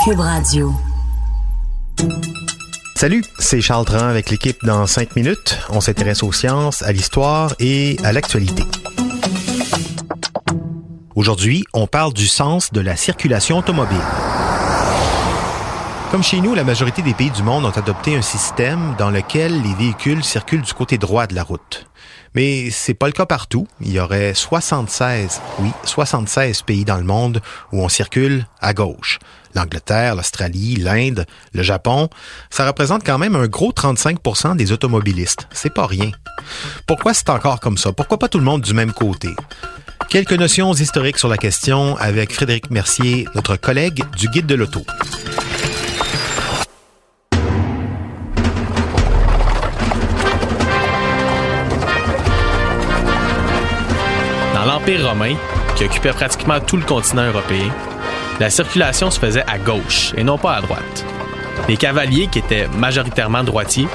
Cube Radio. Salut, c'est Charles Tran avec l'équipe dans 5 minutes. On s'intéresse aux sciences, à l'histoire et à l'actualité. Aujourd'hui, on parle du sens de la circulation automobile. Comme chez nous, la majorité des pays du monde ont adopté un système dans lequel les véhicules circulent du côté droit de la route. Mais c'est pas le cas partout. Il y aurait 76 pays dans le monde où on circule à gauche. L'Angleterre, l'Australie, l'Inde, le Japon, ça représente quand même un gros 35% des automobilistes. C'est pas rien. Pourquoi c'est encore comme ça? Pourquoi pas tout le monde du même côté? Quelques notions historiques sur la question avec Frédéric Mercier, notre collègue du Guide de l'auto. Dans l'Empire romain, qui occupait pratiquement tout le continent européen, la circulation se faisait à gauche et non pas à droite. Les cavaliers, qui étaient majoritairement droitiers,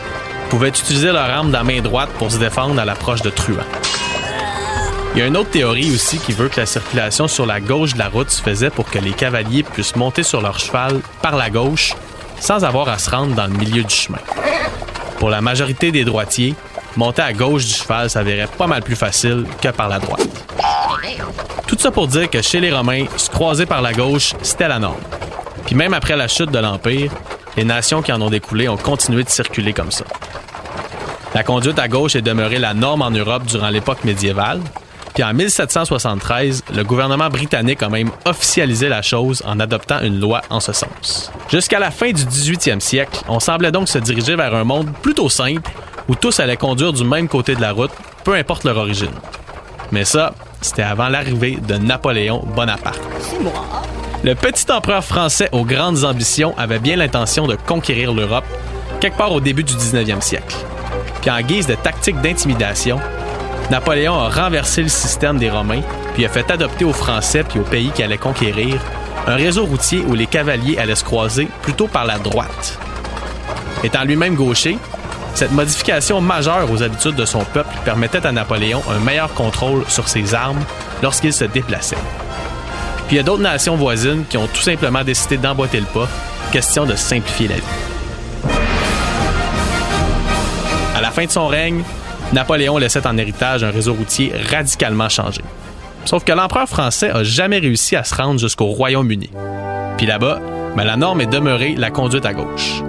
pouvaient utiliser leur arme de la main droite pour se défendre à l'approche de truands. Il y a une autre théorie aussi qui veut que la circulation sur la gauche de la route se faisait pour que les cavaliers puissent monter sur leur cheval par la gauche sans avoir à se rendre dans le milieu du chemin. Pour la majorité des droitiers, monter à gauche du cheval s'avérait pas mal plus facile que par la droite. Tout ça pour dire que chez les Romains, se croiser par la gauche, c'était la norme. Puis même après la chute de l'Empire, les nations qui en ont découlé ont continué de circuler comme ça. La conduite à gauche est demeurée la norme en Europe durant l'époque médiévale. Puis en 1773, le gouvernement britannique a même officialisé la chose en adoptant une loi en ce sens. Jusqu'à la fin du 18e siècle, on semblait donc se diriger vers un monde plutôt simple où tous allaient conduire du même côté de la route, peu importe leur origine. Mais ça, c'était avant l'arrivée de Napoléon Bonaparte. C'est moi. Le petit empereur français aux grandes ambitions avait bien l'intention de conquérir l'Europe, quelque part au début du 19e siècle. Puis en guise de tactique d'intimidation, Napoléon a renversé le système des Romains, puis a fait adopter aux Français puis aux pays qu'il allait conquérir un réseau routier où les cavaliers allaient se croiser plutôt par la droite. Étant lui-même gaucher, cette modification majeure aux habitudes de son peuple permettait à Napoléon un meilleur contrôle sur ses armes lorsqu'il se déplaçait. Puis il y a d'autres nations voisines qui ont tout simplement décidé d'emboîter le pas, question de simplifier la vie. À la fin de son règne, Napoléon laissait en héritage un réseau routier radicalement changé. Sauf que l'empereur français a jamais réussi à se rendre jusqu'au Royaume-Uni. Puis là-bas, la norme est demeurée la conduite à gauche.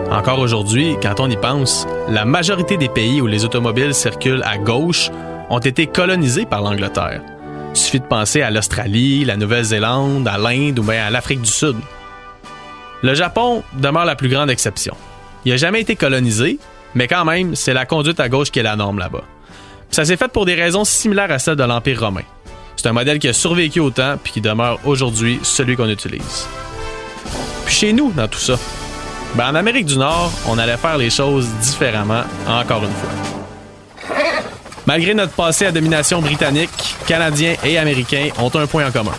Encore aujourd'hui, quand on y pense, la majorité des pays où les automobiles circulent à gauche ont été colonisés par l'Angleterre. Il suffit de penser à l'Australie, la Nouvelle-Zélande, à l'Inde ou bien à l'Afrique du Sud. Le Japon demeure la plus grande exception. Il n'a jamais été colonisé, mais quand même, c'est la conduite à gauche qui est la norme là-bas. Ça s'est fait pour des raisons similaires à celles de l'Empire romain. C'est un modèle qui a survécu au temps puis qui demeure aujourd'hui celui qu'on utilise. Puis chez nous, dans tout ça, en Amérique du Nord, on allait faire les choses différemment, encore une fois. Malgré notre passé à domination britannique, Canadiens et Américains ont un point en commun.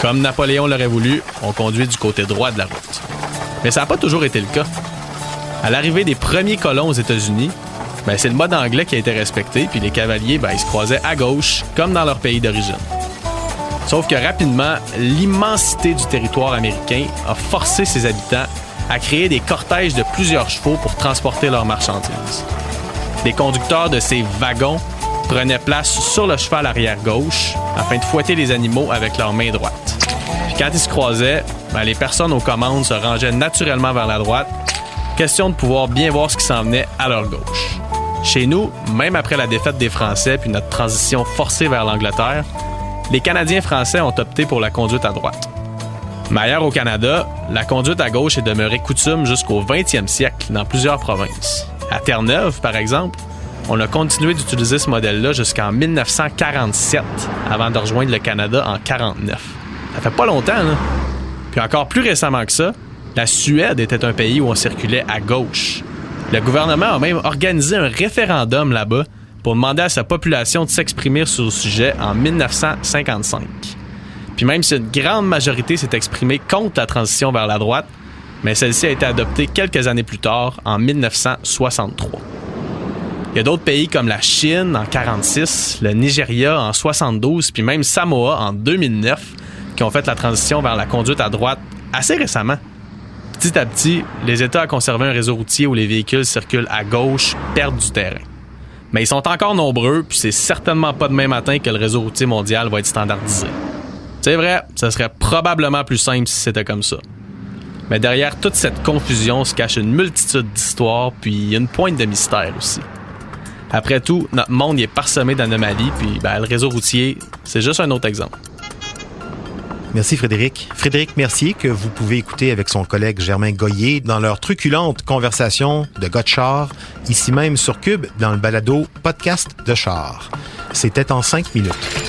Comme Napoléon l'aurait voulu, on conduit du côté droit de la route. Mais ça n'a pas toujours été le cas. À l'arrivée des premiers colons aux États-Unis, c'est le mode anglais qui a été respecté, puis les cavaliers, ils se croisaient à gauche, comme dans leur pays d'origine. Sauf que rapidement, l'immensité du territoire américain a forcé ses habitants à créer des cortèges de plusieurs chevaux pour transporter leurs marchandises. Les conducteurs de ces wagons prenaient place sur le cheval arrière gauche afin de fouetter les animaux avec leur main droite. Puis quand ils se croisaient, les personnes aux commandes se rangeaient naturellement vers la droite, question de pouvoir bien voir ce qui s'en venait à leur gauche. Chez nous, même après la défaite des Français puis notre transition forcée vers l'Angleterre, les Canadiens français ont opté pour la conduite à droite. Mais ailleurs au Canada, la conduite à gauche est demeurée coutume jusqu'au 20e siècle dans plusieurs provinces. À Terre-Neuve, par exemple, on a continué d'utiliser ce modèle-là jusqu'en 1947, avant de rejoindre le Canada en 1949. Ça fait pas longtemps, là. Puis encore plus récemment que ça, la Suède était un pays où on circulait à gauche. Le gouvernement a même organisé un référendum là-bas pour demander à sa population de s'exprimer sur le sujet en 1955. Puis même si une grande majorité s'est exprimée contre la transition vers la droite, mais celle-ci a été adoptée quelques années plus tard, en 1963. Il y a d'autres pays comme la Chine en 1946, le Nigeria en 1972, puis même Samoa en 2009, qui ont fait la transition vers la conduite à droite assez récemment. Petit à petit, les États à conserver un réseau routier où les véhicules circulent à gauche perdent du terrain. Mais ils sont encore nombreux, puis c'est certainement pas demain matin que le réseau routier mondial va être standardisé. C'est vrai, ça serait probablement plus simple si c'était comme ça. Mais derrière toute cette confusion se cache une multitude d'histoires, puis une pointe de mystère aussi. Après tout, notre monde y est parsemé d'anomalies, puis le réseau routier, c'est juste un autre exemple. Merci Frédéric. Frédéric Mercier, que vous pouvez écouter avec son collègue Germain Goyer dans leur truculente conversation de gars de char, ici même sur Cube, dans le balado Podcast de char. C'était en 5 minutes.